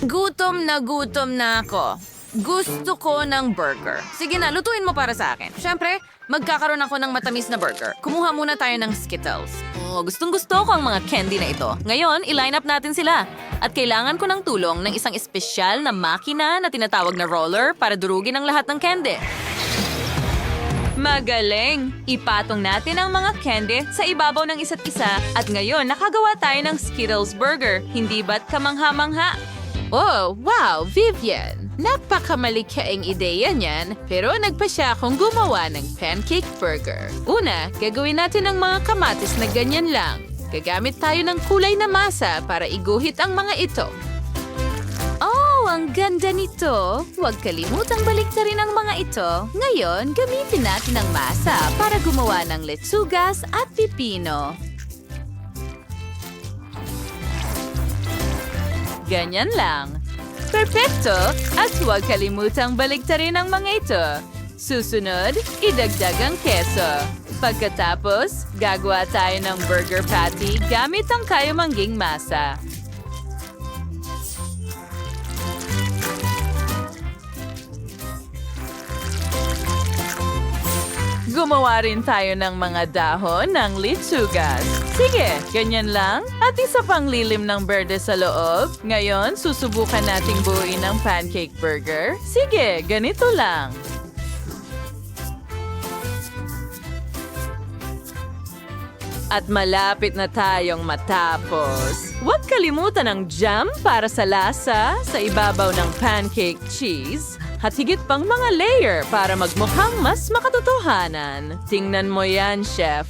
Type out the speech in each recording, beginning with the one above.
Gutom na ako. Gusto ko ng burger. Sige na, lutuin mo para sa akin. Siyempre, magkakaroon ako ng matamis na burger. Kumuha muna tayo ng Skittles. Oh, gustong-gusto ko ang mga candy na ito. Ngayon, i-line up natin sila. At kailangan ko ng tulong ng isang espesyal na makina na tinatawag na roller para durugin ang lahat ng candy. Magaling! Ipatong natin ang mga candy sa ibabaw ng isa't isa at ngayon nakagawa tayo ng Skittles burger. Hindi ba't kamangha-mangha? Oh, wow, Vivian! Napakamalikaing ideya niyan, pero nagpasya akong gumawa ng pancake burger. Una, gagawin natin ang mga kamatis na ganyan lang. Gagamit tayo ng kulay na masa para iguhit ang mga ito. Oh, ang ganda nito! Huwag kalimutang baliktarin ang mga ito. Ngayon, gamitin natin ang masa para gumawa ng letsugas at pipino. Ganyan lang. Perfecto! At huwag kalimutang baliktarin ang mga ito. Susunod, idagdag ang keso. Pagkatapos, gagawa tayo ng burger patty gamit ang kayomangging masa. Gumawa rin tayo ng mga dahon ng litsugas. Sige, ganyan lang. At isa pang lilim ng berde sa loob. Ngayon, susubukan nating buuin ang pancake burger. Sige, ganito lang. At malapit na tayong matapos. Huwag kalimutan ang jam para sa lasa sa ibabaw ng pancake cheese. At higit pang mga layer para magmukhang mas makatotohanan. Tingnan mo yan, chef.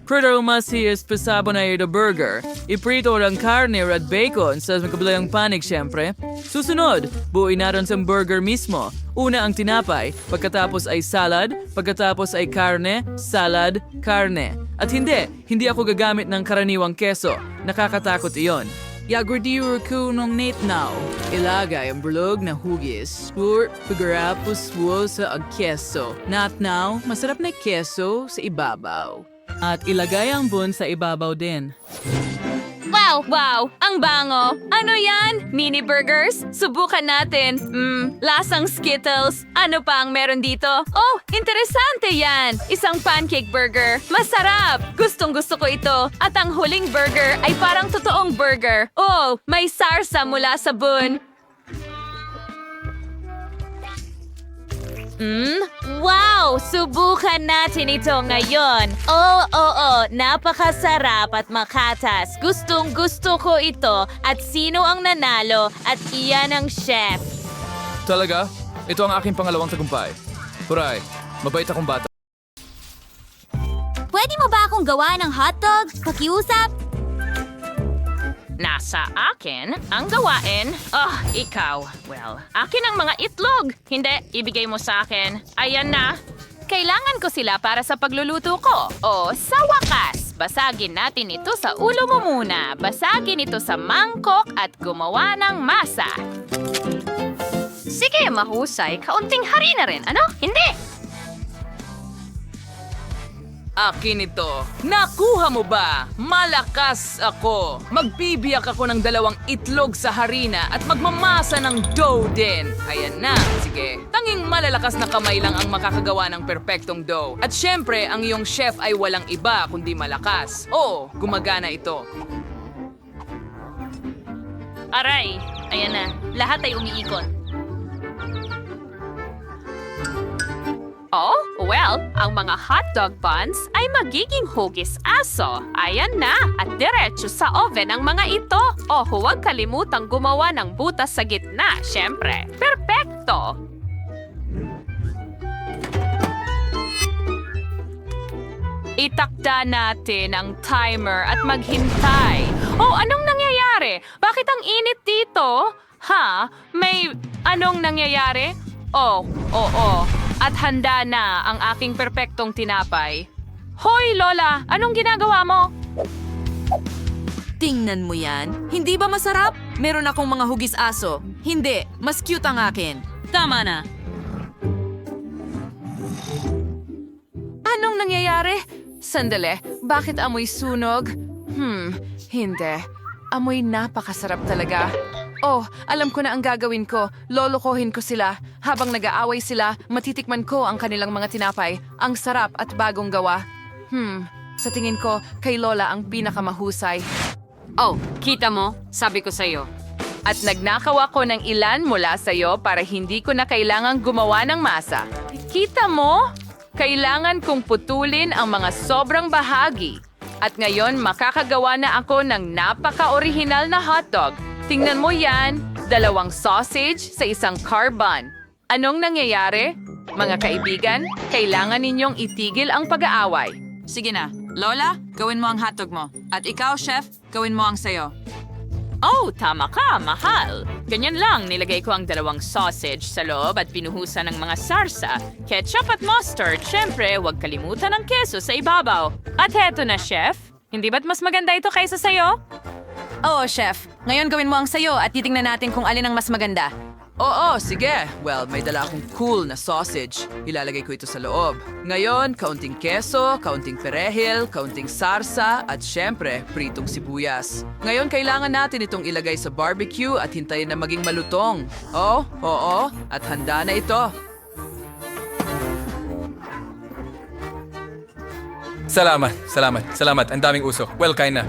Prito masiyas pasabo na ito burger. Iprito ang karne at bacon sa magkabilang panig siyempre. Susunod, buuin natin sa burger mismo. Una ang tinapay, pagkatapos ay salad, pagkatapos ay karne, salad, karne. At hindi ako gagamit ng karaniwang keso. Nakakatakot iyon. Yagurdiur ko nung now. Ilagay ang bulog na hugis. Spur, pagkarapos sa keso. Not now, masarap na keso sa ibabaw. At ilagay ang bun sa ibabaw din. Wow! Ang bango! Ano yan? Mini burgers? Subukan natin. Lasang Skittles. Ano pa ang meron dito? Oh, interesante yan! Isang pancake burger. Masarap! Gustong-gusto ko ito. At ang huling burger ay parang totoong burger. Oh, may sarsa mula sa bun. Wow! Subukan natin ito ngayon. Oo, napakasarap at makatas. Gustong-gusto ko ito. At sino ang nanalo? At iyan ang chef. Talaga? Ito ang aking pangalawang tagumpay. Huray, mabait akong bata. Pwede mo ba akong gawa ng hotdog? Pakiusap? Nasa akin ang gawain. Ikaw. Well, akin ang mga itlog. Hindi, ibigay mo sa akin. Ayan na. Kailangan ko sila para sa pagluluto ko. O, sa wakas, basagin natin ito sa ulo mo muna. Basagin ito sa mangkok at gumawa ng masa. Sige, mahusay. Kaunting harina rin. Ano? Hindi! Akin ito. Nakuha mo ba? Malakas ako. Magbibiyak ako ng 2 itlog sa harina at magmamasa ng dough din. Ayan na. Sige. Tanging malalakas na kamay lang ang makakagawa ng perpektong dough. At syempre, ang iyong chef ay walang iba kundi malakas. Oo, gumagana ito. Aray, ayan na. Lahat ay umiikot. Oh, well, ang mga hotdog buns ay magiging hugis aso. Ayan na, at diretso sa oven ang mga ito. Oh, huwag kalimutang gumawa ng butas sa gitna, syempre. Perpekto! Itakda natin ang timer at maghintay. Oh, anong nangyayari? Bakit ang init dito? Ha? May anong nangyayari? Oh. At handa na ang aking perpektong tinapay. Hoy, Lola! Anong ginagawa mo? Tingnan mo yan. Hindi ba masarap? Meron akong mga hugis aso. Hindi, mas cute ang akin. Tama na. Anong nangyayari? Sandali, bakit amoy sunog? Hindi. amoy napakasarap talaga. Oh, alam ko na ang gagawin ko. Lolokohin ko sila. Habang nag-aaway sila, matitikman ko ang kanilang mga tinapay. Ang sarap at bagong gawa. Sa tingin ko, kay Lola ang pinakamahusay. Oh, kita mo? Sabi ko sa'yo. At nagnakaw ako ng ilan mula sa'yo para hindi ko na kailangang gumawa ng masa. Kita mo? Kailangan kong putulin ang mga sobrang bahagi. At ngayon, makakagawa na ako ng napaka-orihinal na hotdog. Tingnan mo yan, 2 sausage sa isang car bun. Anong nangyayari? Mga kaibigan, kailangan ninyong itigil ang pag-aaway. Sige na. Lola, gawin mo ang hotdog mo. At ikaw, chef, gawin mo ang sayo. Oh, tama ka, mahal. Ganyan lang, nilagay ko ang 2 sausage sa loob at pinuhusan ng mga sarsa, ketchup at mustard. Siyempre, huwag kalimutan ng keso sa ibabaw. At heto na, chef. Hindi ba't mas maganda ito kaysa sayo? Oo, chef. Ngayon gawin mo ang sayo at titingnan natin kung alin ang mas maganda. Oo, sige. Well, may dala akong cool na sausage. Ilalagay ko ito sa loob. Ngayon, kaunting keso, kaunting perehil, kaunting sarsa, at syempre, pritong sibuyas. Ngayon, kailangan natin itong ilagay sa barbecue at hintayin na maging malutong. Oh, oo, at handa na ito. Salamat. Ang daming usok. Well, kain na.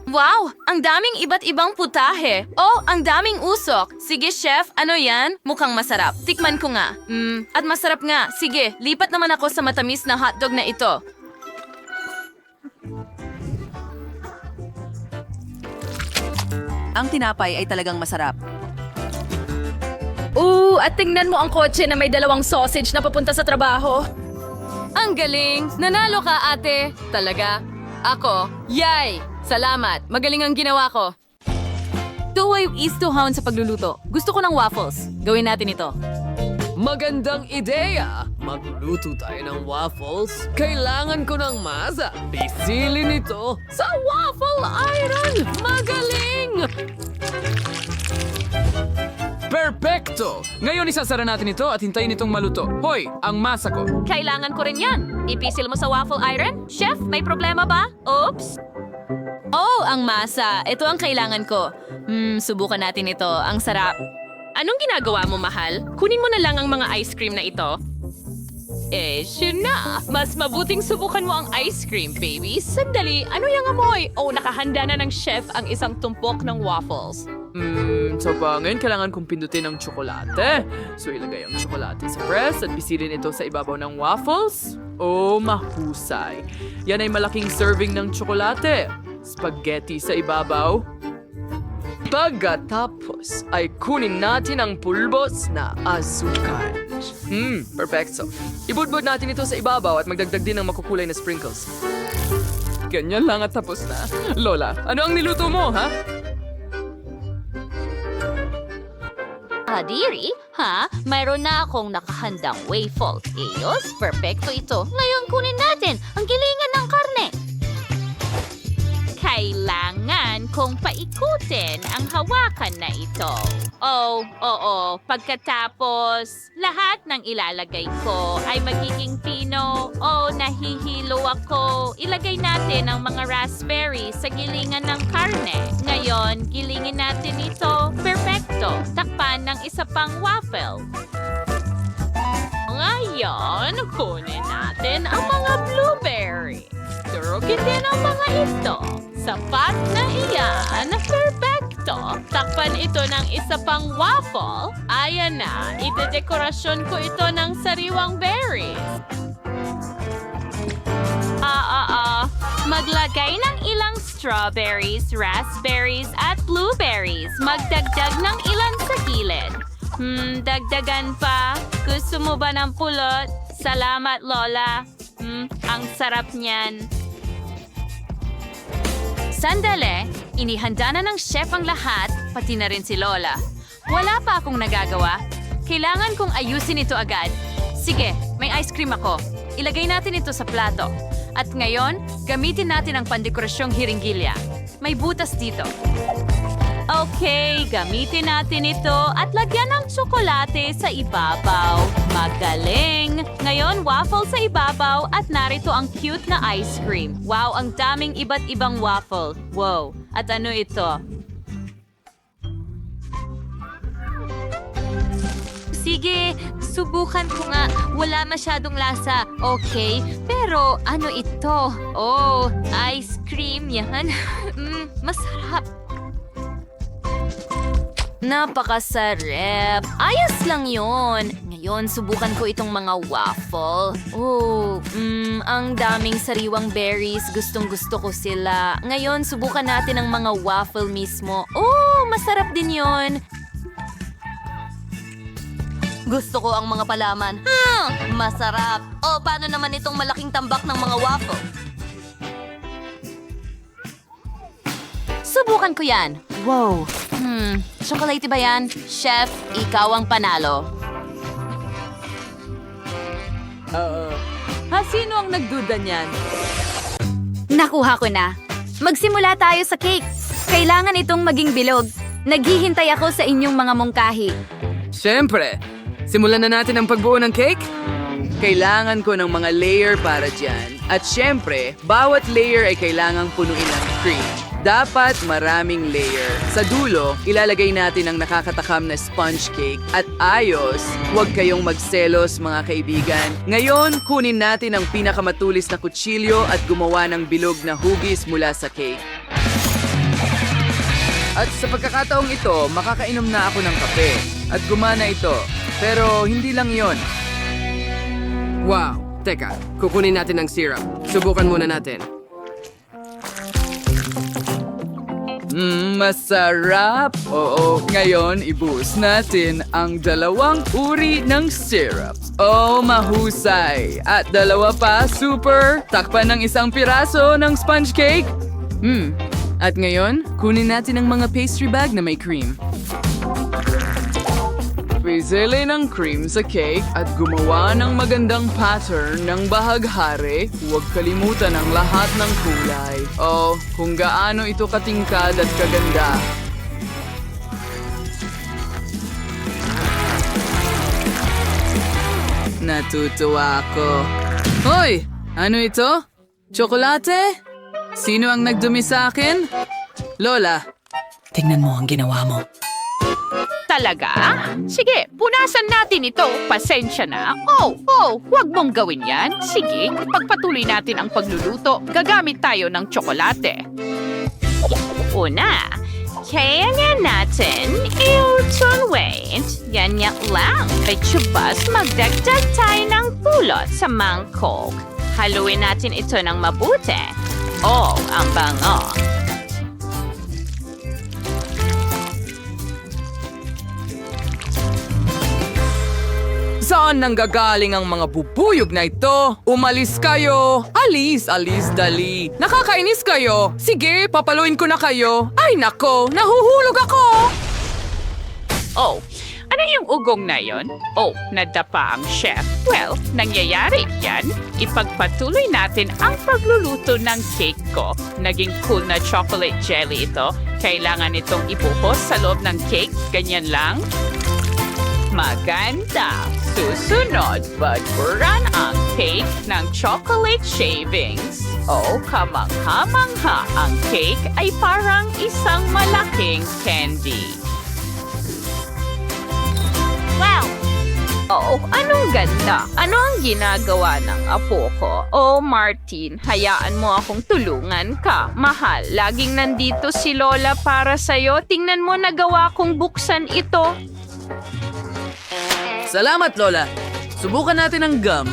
Wow! Ang daming iba't ibang putahe. Oh, ang daming usok. Sige, chef, ano yan? Mukhang masarap. Tikman ko nga. At masarap nga. Sige, lipat naman ako sa matamis na hotdog na ito. Ang tinapay ay talagang masarap. At tingnan mo ang kotse na may 2 sausage na papunta sa trabaho. Ang galing! Nanalo ka, ate. Talaga? Ako? Yay! Salamat. Magaling ang ginawa ko. Tuway istuhaon sa pagluluto. Gusto ko ng waffles. Gawin natin ito. Magandang ideya! Magluluto tayo ng waffles. Kailangan ko ng masa. Pisilin ito sa waffle iron. Magaling! Perfecto! Ngayon isasara natin ito at hintayin itong maluto. Hoy, ang masa ko. Kailangan ko rin yan. Ipisil mo sa waffle iron? Chef, may problema ba? Oops! Oh, ang masa. Ito ang kailangan ko. Subukan natin ito. Ang sarap. Anong ginagawa mo, mahal? Kunin mo na lang ang mga ice cream na ito. Siya na. Mas mabuting subukan mo ang ice cream, baby. Sandali, ano yung amoy? Oh, nakahanda na ng chef ang isang tumpok ng waffles. So pa ngayon, kailangan kong pindutin ang tsokolate. So ilagay ang tsokolate sa press at bisilin ito sa ibabaw ng waffles. Oh, mahusay. Yan ay malaking serving ng tsokolate. Spaghetti sa ibabaw. Pagkatapos ay kunin natin ang pulbos na asukal. Perfecto. Ibudbud natin ito sa ibabaw at magdagdag din ng makukulay na sprinkles. Ganyan lang at tapos na. Lola, ano ang niluto mo, ha? Adiri, ha? Mayroon na akong nakahandang waffle. Ayos, perfecto ito. Ngayon kunin natin ang gilingan ng karne. Kailangan kong paikutin ang hawakan na ito. Oh, oo. Pagkatapos, lahat ng ilalagay ko ay magiging pino. Oh, nahihilo ako. Ilagay natin ang mga raspberry sa gilingan ng karne. Ngayon, gilingin natin ito. Perfecto. Takpan ng isa pang waffle. Ngayon, kunin natin ang mga blueberry. Durugin din ang mga ito. Sapat na iyan. Perfecto. Takpan ito ng isa pang waffle. Ayan na. Idedekorasyon ko ito ng sariwang berries. Maglagay ng ilang strawberries, raspberries, at blueberries. Magdagdag ng ilan sa gilid. Dagdagan pa. Gusto mo ba ng pulot? Salamat, Lola. Ang sarap niyan. Sandali, inihanda na ng chef ang lahat, pati na rin si Lola. Wala pa akong nagagawa. Kailangan kong ayusin ito agad. Sige, may ice cream ako. Ilagay natin ito sa plato. At ngayon, gamitin natin ang pandekораsyong hiringgilya. May butas dito. Okay, gamitin natin ito at lagyan ng tsokolate sa ibabaw. Magaling! Ngayon, waffle sa ibabaw at narito ang cute na ice cream. Wow, ang daming iba't ibang waffle. Wow, At ano ito? Sige, subukan ko nga. Wala masyadong lasa. Okay, pero ano ito? Oh, ice cream yan. Masarap. Napakasarap. Ayos lang yon. Ngayon, subukan ko itong mga waffle. Oh, ang daming sariwang berries. Gustong-gusto ko sila. Ngayon, subukan natin ang mga waffle mismo. Oh, masarap din yon. Gusto ko ang mga palaman. Masarap. O, paano naman itong malaking tambak ng mga waffle? Subukan ko yan. Wow. Chocolate ba yan? Chef, ikaw ang panalo. Sino ang nagduda niyan? Nakuha ko na. Magsimula tayo sa cake. Kailangan itong maging bilog. Naghihintay ako sa inyong mga mungkahi. Siyempre, simulan na natin ang pagbuo ng cake. Kailangan ko ng mga layer para dyan. At siyempre, bawat layer ay kailangang punuin ng cream. Dapat maraming layer. Sa dulo, ilalagay natin ang nakakatakam na sponge cake. At ayos, huwag kayong magselos mga kaibigan. Ngayon, kunin natin ang pinakamatulis na kutsilyo at gumawa ng bilog na hugis mula sa cake. At sa pagkakataong ito, makakainom na ako ng kape. At gumana ito. Pero hindi lang yon. Wow! Teka, kukunin natin ang syrup. Subukan muna natin. Masarap! Oo, ngayon ibuhos natin ang 2 uri ng syrup. Oh, mahusay! At 2 pa, super! Takpan ng 1 piraso ng sponge cake. At ngayon, kunin natin ang mga pastry bag na may cream. Pizili ng cream sa cake at gumawa ng magandang pattern ng bahaghari. Huwag kalimutan ang lahat ng kulay. Oh, kung gaano ito katingkad at kaganda. Natutuwa ako. Hoy! Ano ito? Tsokolate? Sino ang nagdumi sa akin? Lola. Tingnan mo ang ginawa mo. Talaga? Sige, punasan natin ito. Pasensya na. Huwag mong gawin yan. Sige, pagpatuloy natin ang pagluluto. Gagamit tayo ng tsokolate. Una, kailangan natin i-tunwait. Ganyan lang. At subas, magdagdag tayo ng pulot sa mangkok. Haluin natin ito ng mabuti. Oh, ang bango. Saan nanggagaling ang mga bubuyog na ito? Umalis kayo! Alis, dali! Nakakainis kayo! Sige, papaluin ko na kayo! Ay nako, nahuhulog ako! Oh, ano yung ugong na yon? Oh, nadapa ang chef. Well, nangyayari yan. Ipagpatuloy natin ang pagluluto ng cake ko. Naging cool na chocolate jelly ito. Kailangan itong ibuhos sa loob ng cake. Ganyan lang. Maganda. Susunod, bagburan ang cake ng chocolate shavings. Oh, kamangha-mangha. Ang cake ay parang isang malaking candy. Wow! Oh, anong ganda? Ano ang ginagawa ng apo ko? Oh, Martin, hayaan mo akong tulungan ka. Mahal, laging nandito si Lola para sa'yo. Tingnan mo, nagawa kong buksan ito. Salamat, Lola! Subukan natin ang gum.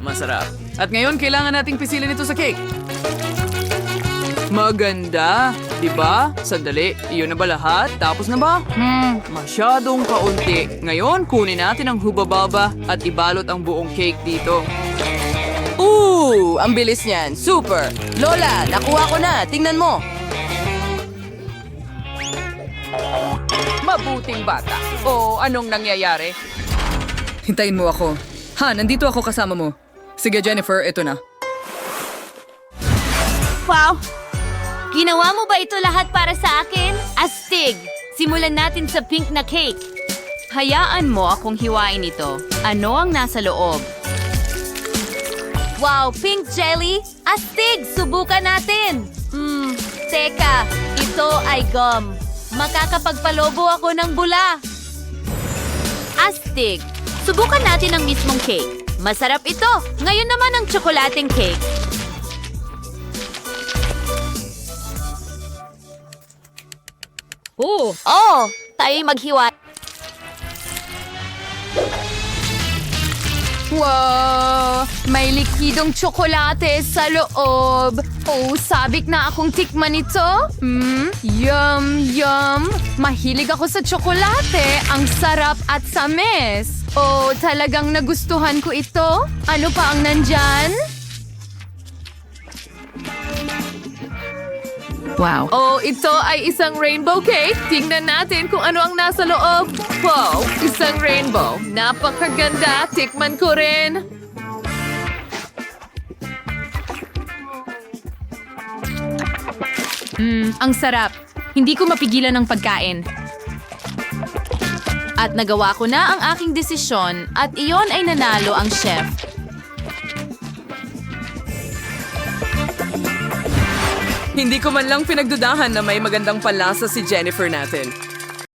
Masarap. At ngayon, kailangan nating pisilin ito sa cake. Maganda, di ba? Sandali, iyon na ba lahat? Tapos na ba? Masyadong kaunti. Ngayon, kunin natin ang hubababa at ibalot ang buong cake dito. Ang bilis niyan. Super! Lola, nakuha ko na. Tingnan mo. Mabuting bata. Oh, anong nangyayari? Hintayin mo ako. Nandito ako kasama mo. Sige, Jennifer, ito na. Wow! Ginawa mo ba ito lahat para sa akin? Astig! Simulan natin sa pink na cake. Hayaan mo akong hiwain ito. Ano ang nasa loob? Wow, pink jelly? Astig! Subukan natin! Teka, ito ay gum. Makakapagpalobo ako ng bula. Astig. Subukan natin ang mismong cake. Masarap ito. Ngayon naman ang tsokolating cake. Oh, tayo'y maghiwa. Wow! May likidong tsokolate sa loob. Oh, sabik na akong tikman ito. Yum, yum. Mahilig ako sa tsokolate. Ang sarap at samis. Oh, talagang nagustuhan ko ito. Ano pa ang nandyan? Wow. Oh, ito ay isang rainbow cake. Tingnan natin kung ano ang nasa loob. Wow, isang rainbow. Napakaganda. Tikman ko rin. Ang sarap. Hindi ko mapigilan ang pagkain. At nagawa ko na ang aking desisyon at iyon ay nanalo ang chef. Hindi ko man lang pinagdudahan na may magandang palasa si Jennifer natin.